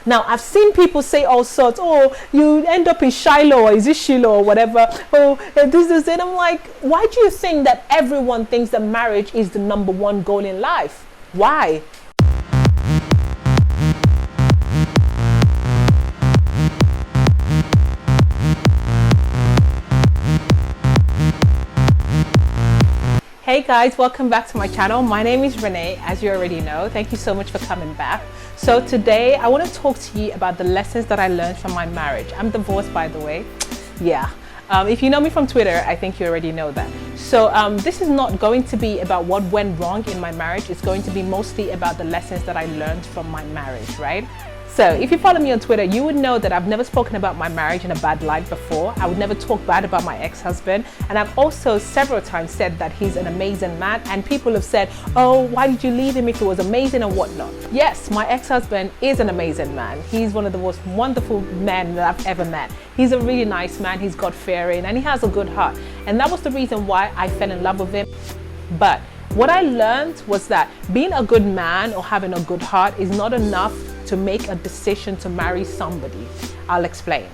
Now, I've seen people say all sorts, oh, you end up in Shiloh, or is it Shiloh, or whatever, oh, this, and I'm like, why do you think that everyone thinks that marriage is the number one goal in life? Why? Hey guys, welcome back to my channel. My name is Renee, as you already know. Thank you so much for coming back. So today I want to talk to you about the lessons that I learned from my marriage. I'm divorced, by the way. Yeah. If you know me from Twitter, I think you already know that. So this is not going to be about what went wrong in my marriage. It's going to be mostly about the lessons that I learned from my marriage, right? So if you follow me on Twitter, you would know that I've never spoken about my marriage in a bad light before. I would never talk bad about my ex-husband. And I've also several times said that he's an amazing man. And people have said, oh, why did you leave him if it was amazing and whatnot? Yes, my ex-husband is an amazing man. He's one of the most wonderful men that I've ever met. He's a really nice man. He's God-fearing and he has a good heart. And that was the reason why I fell in love with him. But what I learned was that being a good man or having a good heart is not enough to make a decision to marry somebody. I'll explain.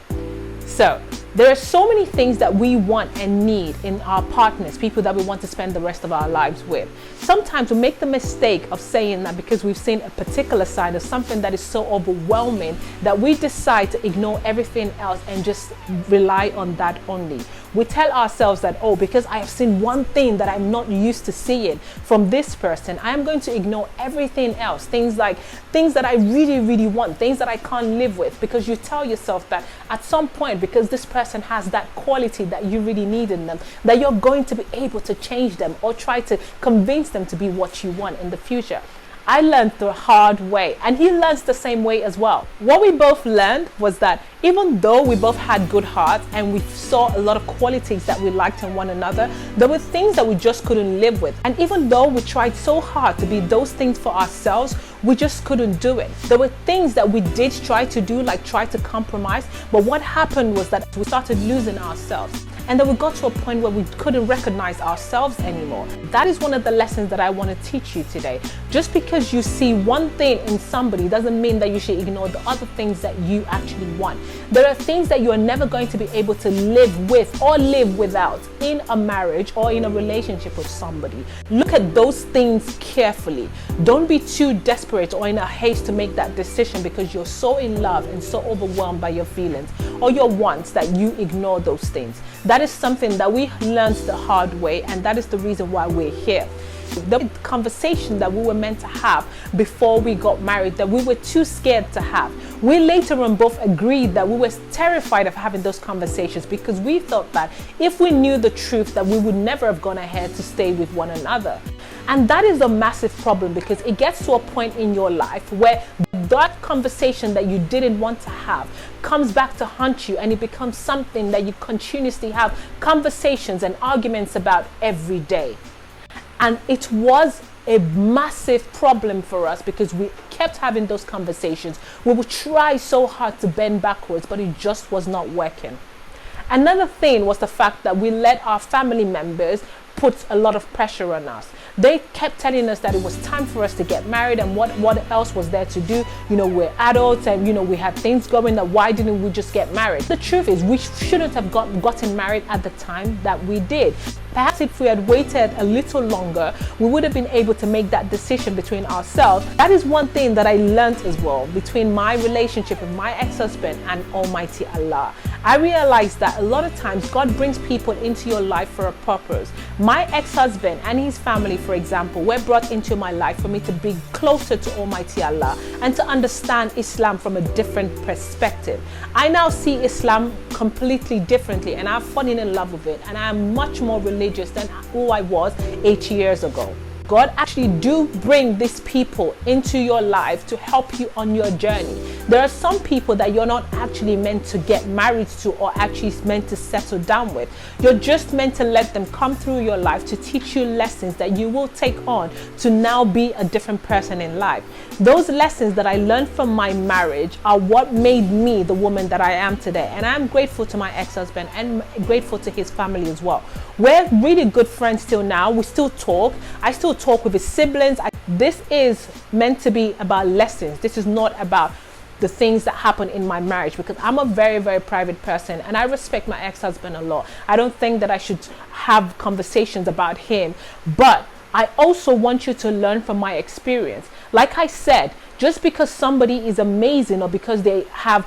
So there are so many things that we want and need in our partners, people that we want to spend the rest of our lives with. Sometimes we make the mistake of saying that because we've seen a particular side of something that is so overwhelming that we decide to ignore everything else and just rely on that only. We tell ourselves that, oh, because I have seen one thing that I'm not used to seeing from this person, I am going to ignore everything else. Things that I really, really want, things that I can't live with, because you tell yourself that at some point, because this person has that quality that you really need in them, that you're going to be able to change them or try to convince them to be what you want in the future. I learned the hard way, and he learns the same way as well. What we both learned was that even though we both had good hearts and we saw a lot of qualities that we liked in one another, there were things that we just couldn't live with. And even though we tried so hard to be those things for ourselves, we just couldn't do it. There were things that we did try to do, like try to compromise, but what happened was that we started losing ourselves. And then we got to a point where we couldn't recognize ourselves anymore. That is one of the lessons that I want to teach you today. Just because you see one thing in somebody doesn't mean that you should ignore the other things that you actually want. There are things that you are never going to be able to live with or live without in a marriage or in a relationship with somebody. Look at those things carefully. Don't be too desperate or in a haste to make that decision because you're so in love and so overwhelmed by your feelings or your wants that you ignore those things. That is something that we learned the hard way, and that is the reason why we're here. The conversation that we were meant to have before we got married that we were too scared to have. We later on both agreed that we were terrified of having those conversations because we thought that if we knew the truth that we would never have gone ahead to stay with one another. And that is a massive problem because it gets to a point in your life where that conversation that you didn't want to have comes back to haunt you, and it becomes something that you continuously have conversations and arguments about every day. And it was a massive problem for us because we kept having those conversations. We would try so hard to bend backwards, but it just was not working. Another thing was the fact that we let our family members put a lot of pressure on us. They kept telling us that it was time for us to get married, and what else was there to do? You know, we're adults and, you know, we had things going, that why didn't we just get married? The truth is we shouldn't have gotten married at the time that we did. Perhaps if we had waited a little longer, we would have been able to make that decision between ourselves. That is one thing that I learned as well between my relationship with my ex-husband and Almighty Allah. I realized that a lot of times God brings people into your life for a purpose. My ex-husband and his family, for example, were brought into my life for me to be closer to Almighty Allah and to understand Islam from a different perspective. I now see Islam completely differently, and I've fallen in love with it, and I am much more religious than who I was 8 years ago. God actually do bring these people into your life to help you on your journey. There are some people that you're not actually meant to get married to or actually meant to settle down with. You're just meant to let them come through your life to teach you lessons that you will take on to now be a different person in life. Those lessons that I learned from my marriage are what made me the woman that I am today. And I'm grateful to my ex-husband and grateful to his family as well. We're really good friends till now. We still talk. I still talk with his siblings. This is meant to be about lessons. This is not about the things that happen in my marriage, because I'm a very, very private person and I respect my ex-husband a lot. I don't think that I should have conversations about him, but I also want you to learn from my experience. Like I said, just because somebody is amazing or because they have,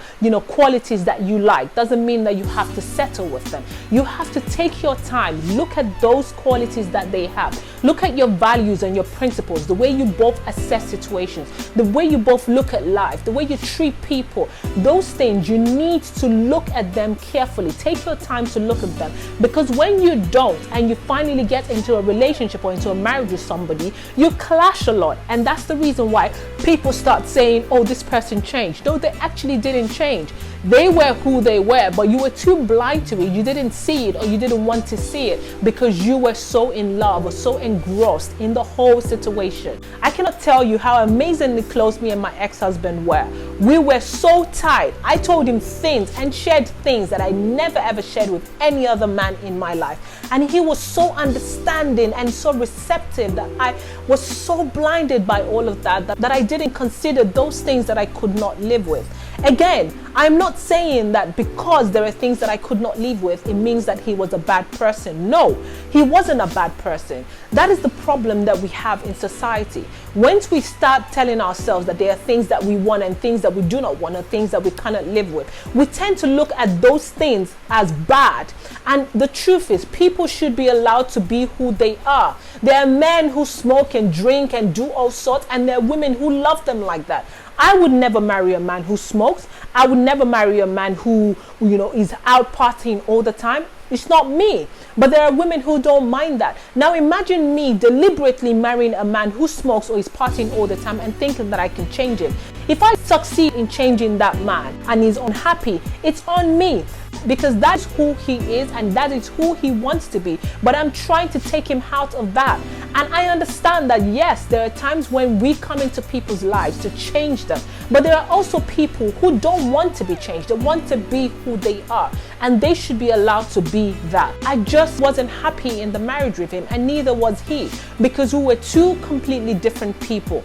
qualities that you like, doesn't mean that you have to settle with them. You have to take your time, look at those qualities that they have. Look at your values and your principles, the way you both assess situations, the way you both look at life, the way you treat people. Those things, you need to look at them carefully. Take your time to look at them, because when you don't and you finally get into a relationship or into a marriage with somebody, you clash a lot. And that's the reason why people start saying, oh, this person changed. No, they actually didn't change. They were who they were, but you were too blind to it. You didn't see it, or you didn't want to see it, because you were so in love or so engrossed in the whole situation. I cannot tell you how amazingly close me and my ex-husband were. We were so tight. I told him things and shared things that I never ever shared with any other man in my life. And he was so understanding and so receptive that I was so blinded by all of that I didn't consider those things that I could not live with. Again, I'm not saying that because there are things that I could not live with, it means that he was a bad person. No, he wasn't a bad person. That is the problem that we have in society. Once we start telling ourselves that there are things that we want and things that we do not want and things that we cannot live with, we tend to look at those things as bad. And the truth is, people should be allowed to be who they are. There are men who smoke and drink and do all sorts, and there are women who love them like that. I would never marry a man who smokes. I would never marry a man who, is out partying all the time. It's not me. But there are women who don't mind that. Now imagine me deliberately marrying a man who smokes or is partying all the time and thinking that I can change him. If I succeed in changing that man and he's unhappy, it's on me, because that's who he is and that is who he wants to be. But I'm trying to take him out of that. And I understand that, yes, there are times when we come into people's lives to change them. But there are also people who don't want to be changed. They want to be who they are. And they should be allowed to be that. I just wasn't happy in the marriage with him, and neither was he, because we were two completely different people.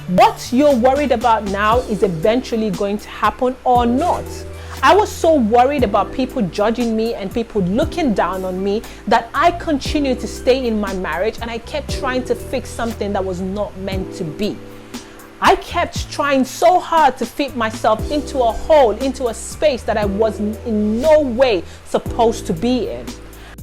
What you're worried about now is eventually going to happen or not. I was so worried about people judging me and people looking down on me that I continued to stay in my marriage, and I kept trying to fix something that was not meant to be. I kept trying so hard to fit myself into a hole, into a space that I was in no way supposed to be in.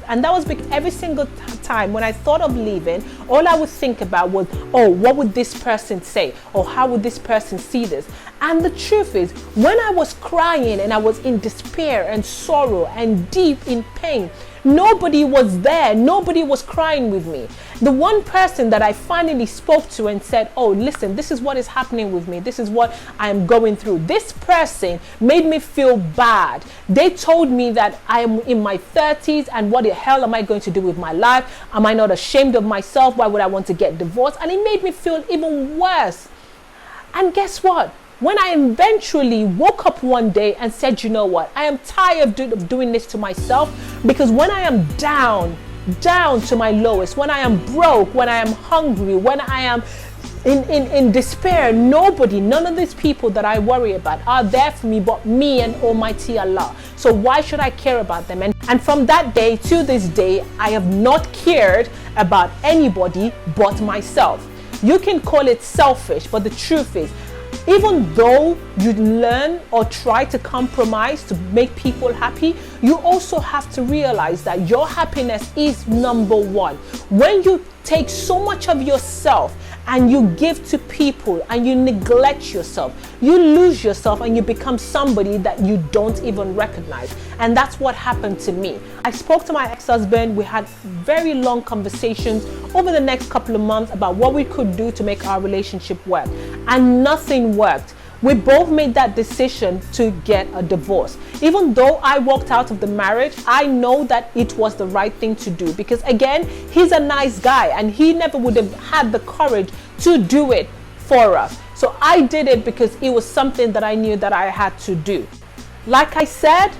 And that was because every single time when I thought of leaving, all I would think about was, oh, what would this person say? Or how would this person see this? And the truth is, when I was crying and I was in despair and sorrow and deep in pain, nobody was there. Nobody was crying with me. The one person that I finally spoke to and said, oh, listen, this is what is happening with me. This is what I am going through. This person made me feel bad. They told me that I am in my 30s and what the hell am I going to do with my life? Am I not ashamed of myself? Why would I want to get divorced? And it made me feel even worse. And guess what? When I eventually woke up one day and said, you know what, I am tired of doing this to myself, because when I am down to my lowest, when I am broke, when I am hungry, when I am in despair, none of these people that I worry about are there for me but me and Almighty Allah. So why should I care about them? And from that day to this day, I have not cared about anybody but myself. You can call it selfish, but the truth is, even though you learn or try to compromise to make people happy, you also have to realize that your happiness is number one. When you take so much of yourself and you give to people and you neglect yourself, you lose yourself and you become somebody that you don't even recognize. And that's what happened to me. I spoke to my ex-husband. We had very long conversations over the next couple of months about what we could do to make our relationship work, and nothing worked. We both made that decision to get a divorce. Even though I walked out of the marriage, I know that it was the right thing to do, because again, he's a nice guy and he never would have had the courage to do it for us. So I did it because it was something that I knew that I had to do. Like I said,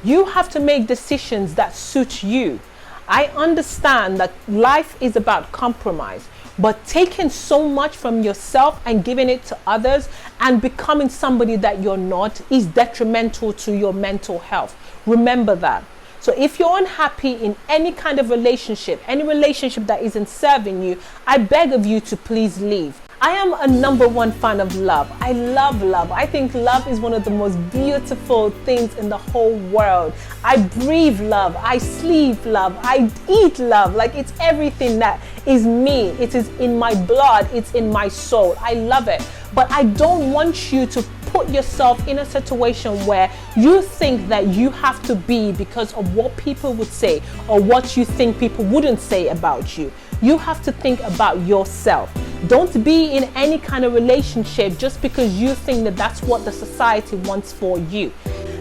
you have to make decisions that suit you. I understand that life is about compromise. but taking so much from yourself and giving it to others and becoming somebody that you're not is detrimental to your mental health. Remember that. So if you're unhappy in any kind of relationship, any relationship that isn't serving you, I beg of you to please leave. I am a #1 fan of love. I love love. I think love is one of the most beautiful things in the whole world. I breathe love. I sleep love. I eat love. Like, it's everything that is me. It is in my blood. It's in my soul. I love it. But I don't want you to put yourself in a situation where you think that you have to be because of what people would say or what you think people wouldn't say about you. You have to think about yourself. Don't be in any kind of relationship just because you think that that's what the society wants for you.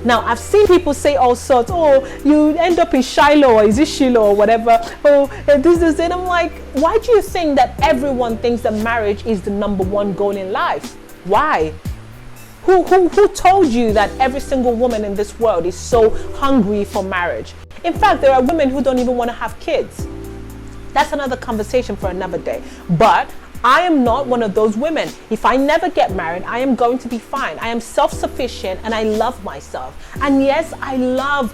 Now, I've seen people say all sorts, oh, you end up in Shiloh, or is it Shiloh or whatever, oh, this, and I'm like, why do you think that everyone thinks that marriage is the #1 goal in life? Why? Who told you that every single woman in this world is so hungry for marriage? In fact, there are women who don't even want to have kids. That's another conversation for another day. But I am not one of those women. If I never get married, I am going to be fine. I am self-sufficient and I love myself. And yes, I love.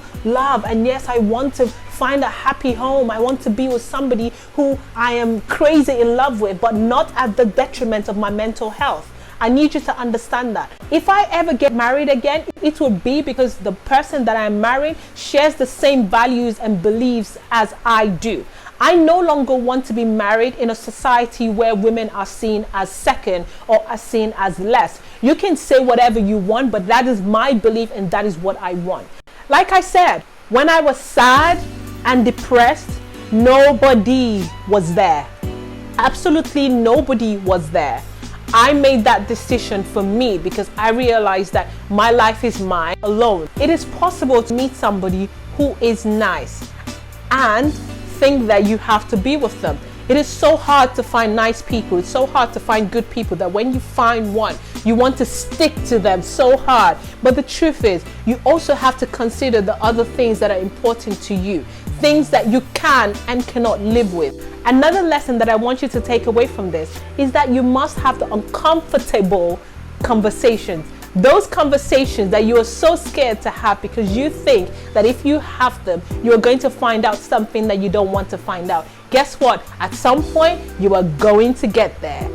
And yes, I want to find a happy home. I want to be with somebody who I am crazy in love with, but not at the detriment of my mental health. I need you to understand that. If I ever get married again, it will be because the person that I'm marrying shares the same values and beliefs as I do. I no longer want to be married in a society where women are seen as second or are seen as less. You can say whatever you want, but that is my belief and that is what I want. Like I said, when I was sad and depressed, nobody was there. Absolutely nobody was there. I made that decision for me because I realized that my life is mine alone. It is possible to meet somebody who is nice and think that you have to be with them. It is so hard to find nice people. It's so hard to find good people that when you find one, you want to stick to them so hard. But the truth is, you also have to consider the other things that are important to you, things that you can and cannot live with. Another lesson that I want you to take away from this is that you must have the uncomfortable conversations. Those conversations that you are so scared to have because you think that if you have them, you're going to find out something that you don't want to find out. Guess what? At some point, you are going to get there.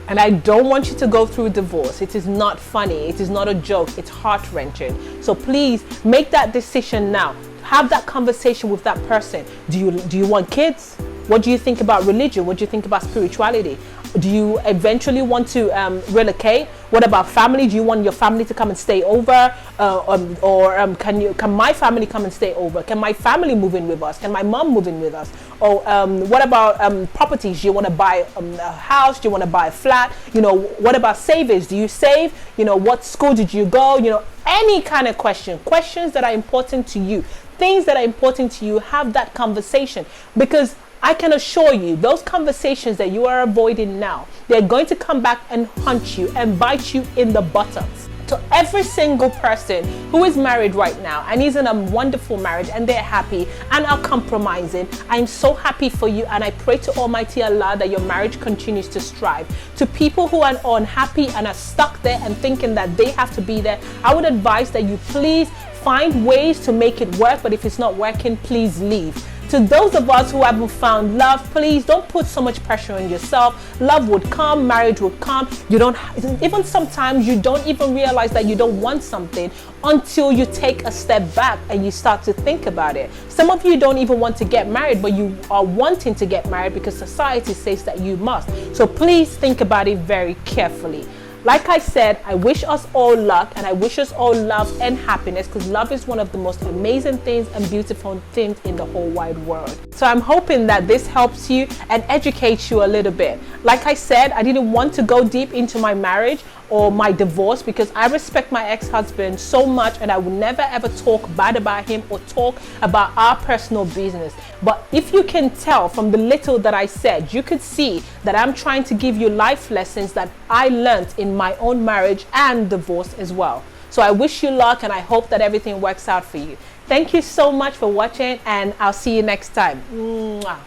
And I don't want you to go through divorce. It is not funny. It is not a joke. It's heart-wrenching. So please make that decision now. Have that conversation with that person. Do you want kids? What do you think about religion? What do you think about spirituality? Do you eventually want to relocate? What about family? Do you want your family to come and stay over? Can my family come and stay over? Can my family move in with us? Can my mom move in with us? Or what about properties? Do you want to buy a house? Do you want to buy a flat? What about savings? Do you save? What school did you go? Any kind of questions that are important to you, things that are important to you, have that conversation, because I can assure you, those conversations that you are avoiding now, they're going to come back and hunt you and bite you in the buttocks. To every single person who is married right now and is in a wonderful marriage and they're happy and are compromising, I'm so happy for you, and I pray to Almighty Allah that your marriage continues to strive. To people who are unhappy and are stuck there and thinking that they have to be there, I would advise that you please find ways to make it work, but if it's not working, please leave. To those of us who haven't found love, please don't put so much pressure on yourself. Love would come, marriage would come. Even sometimes you don't even realize that you don't want something until you take a step back and you start to think about it. Some of you don't even want to get married, but you are wanting to get married because society says that you must. So please think about it very carefully. Like I said, I wish us all luck and I wish us all love and happiness, because love is one of the most amazing things and beautiful things in the whole wide world. So I'm hoping that this helps you and educates you a little bit. Like I said, I didn't want to go deep into my marriage or my divorce because I respect my ex-husband so much and I would never ever talk bad about him or talk about our personal business. But if you can tell from the little that I said, you could see that I'm trying to give you life lessons that I learned in my own marriage and divorce as well. So I wish you luck and I hope that everything works out for you. Thank you so much for watching, and I'll see you next time. Mwah.